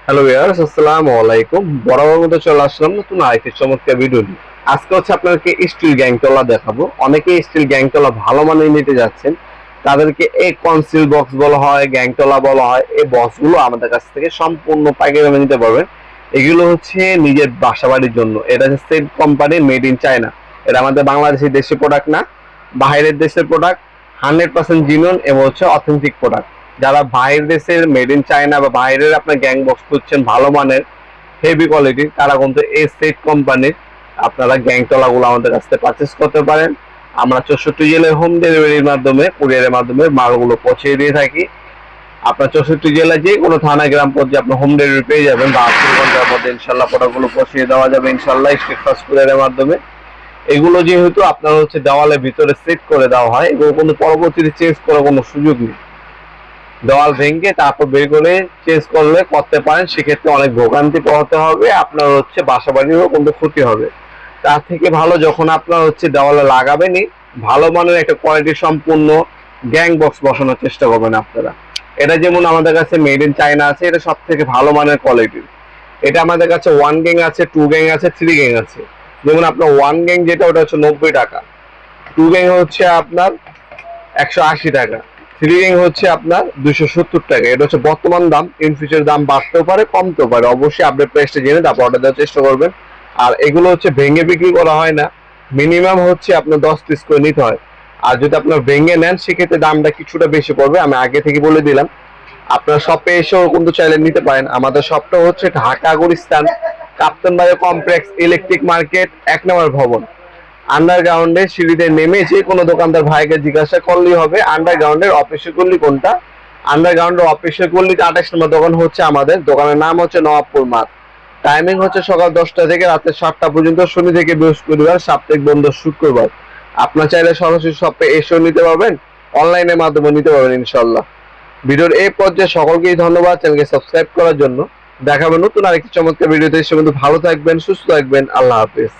Hello viewers, আসসালামু আলাইকুম। বরাবর মতো চলে আসলাম নতুন আরেকটি চমৎকার ভিডিও নিয়ে। আজকে হচ্ছে আপনাদেরকে স্টিল গ্যাংটলা দেখাবো। অনেকে স্টিল গ্যাংটলা ভালো মানের নিতে যাচ্ছেন, তাদেরকে এই কনসিল বক্স বলা হয়, গ্যাংটলা বলা হয়। এই বক্সগুলো আমাদের কাছ থেকে সম্পূর্ণ পাইকারি দামে নিতে পারবেন। এগুলো হচ্ছে নিজের বাসা বাড়ির জন্য। এটা হচ্ছে সেট কোম্পানির মেড ইন চায়না। এটা আমাদের বাংলাদেশের দেশের প্রোডাক্ট না, বাইরের দেশের প্রোডাক্ট। 100% জিনুইন এবং হচ্ছে অথেন্টিক প্রোডাক্ট। যারা বাইরের দেশের মেড ইন চায়না বা বাইরের আপনার গ্যাং বক্স খুঁজছেন ভালো মানের হেভি কোয়ালিটির, তারা কিন্তু এই সেট কোম্পানির আপনারা গ্যাং তলাগুলো আমাদের কাছ থেকে পারচেস করতে পারেন। আমরা 64 জেলায় হোম ডেলিভারির মাধ্যমে, কুরিয়ারের মাধ্যমে মালগুলো পৌঁছে দিয়ে থাকি। আপনার 64 জেলায় যে কোনো থানা গ্রাম পর্যায়ে আপনার হোম ডেলিভারি পেয়ে যাবেন, বা 80 ঘন্টার মধ্যে ইনশাল্লাহ প্রোডাক্টগুলো পৌঁছে দেওয়া যাবে ইনশাল্লাহ স্টেট ফার্স্ট কুরিয়ারের মাধ্যমে। এগুলো যেহেতু আপনার হচ্ছে দেওয়ালের ভিতরে সেট করে দেওয়া হয়, এগুলো কোনো পরবর্তীতে চেঞ্জ করার কোনো সুযোগ নেই। দেওয়াল ভেঙে তারপর বের করে চেঞ্জ করতে পারেন, সেক্ষেত্রে অনেক ভোগান্তি পোহাতে হবে, আপনার হচ্ছে বাসা বাড়িরও কিন্তু ক্ষতি হবে। তার থেকে ভালো যখন আপনার হচ্ছে দেওয়ালে লাগাবেনই, ভালো মানের একটা কোয়ালিটি সম্পূর্ণ গ্যাং বক্স বসানোর চেষ্টা করবেন আপনারা। এটা যেমন আমাদের কাছে মেড ইন চায়না আছে, এটা সব থেকে ভালো মানের কোয়ালিটির। এটা আমাদের কাছে 1 গ্যাং আছে, 2 গ্যাং আছে, 3 গ্যাং আছে। যেমন আপনার 1 গ্যাং যেটা, ওটা হচ্ছে 90 টাকা। 2 গ্যাং হচ্ছে আপনার 180 টাকা। 3 গ্যাং হচ্ছে আপনার 270 টাকা। এটা হচ্ছে বর্তমান দাম। ইন ফিউচার দাম বাড়তেও পারে, কমতেও পারে। অবশ্যই আপডেট প্রাইসটা জেনে তারপর অর্ডার দেওয়ার চেষ্টা করবেন। আর এগুলো হচ্ছে ভেঙে বিক্রি করা হয় না, মিনিমাম হচ্ছে আপনার 10 পিস করে নিতে হয়। আর যদি আপনার ভেঙে নেন, সেক্ষেত্রে দামটা কিছুটা বেশি পড়বে। আমি আগে থেকে বলে দিলাম। আপনার শপে এসেও কিন্তু চাইলে নিতে পারেন। আমাদের শপটা হচ্ছে ঢাকা গুলিস্তান কাপ্তান বাজার কমপ্লেক্স, ইলেকট্রিক মার্কেট, 1 নম্বর ভবন। আন্ডারগ্রাউন্ডে সিঁড়িতে নেমে যে কোনো দোকানদার ভাইকে জিজ্ঞাসা করলেই হবে আন্ডারগ্রাউন্ডের অফিসের গল্লি কোনটা। আন্ডারগ্রাউন্ডের অফিসের গল্লিতে 28 নম্বর দোকান হচ্ছে আমাদের। দোকানের নাম হচ্ছে নবাবপুর মার্ট। টাইমিং হচ্ছে সকাল 10টা থেকে রাতে 7টা পর্যন্ত, শনি থেকে বৃহস্পতিবার, সাপ্তাহিক বন্ধ শুক্রবার। আপনার চাইলে সরাসরি শপে এসেও নিতে পারবেন, অনলাইনের মাধ্যমে নিতে পারবেন ইনশাল্লাহ। ভিডিওর এই পর্যায়ে সকলকেই ধন্যবাদ চ্যানেলকে সাবস্ক্রাইব করার জন্য। দেখাবেন নতুন আরেকটি চমৎকার ভিডিওতে। সে কিন্তু ভালো থাকবেন, সুস্থ থাকবেন। আল্লাহ হাফেজ।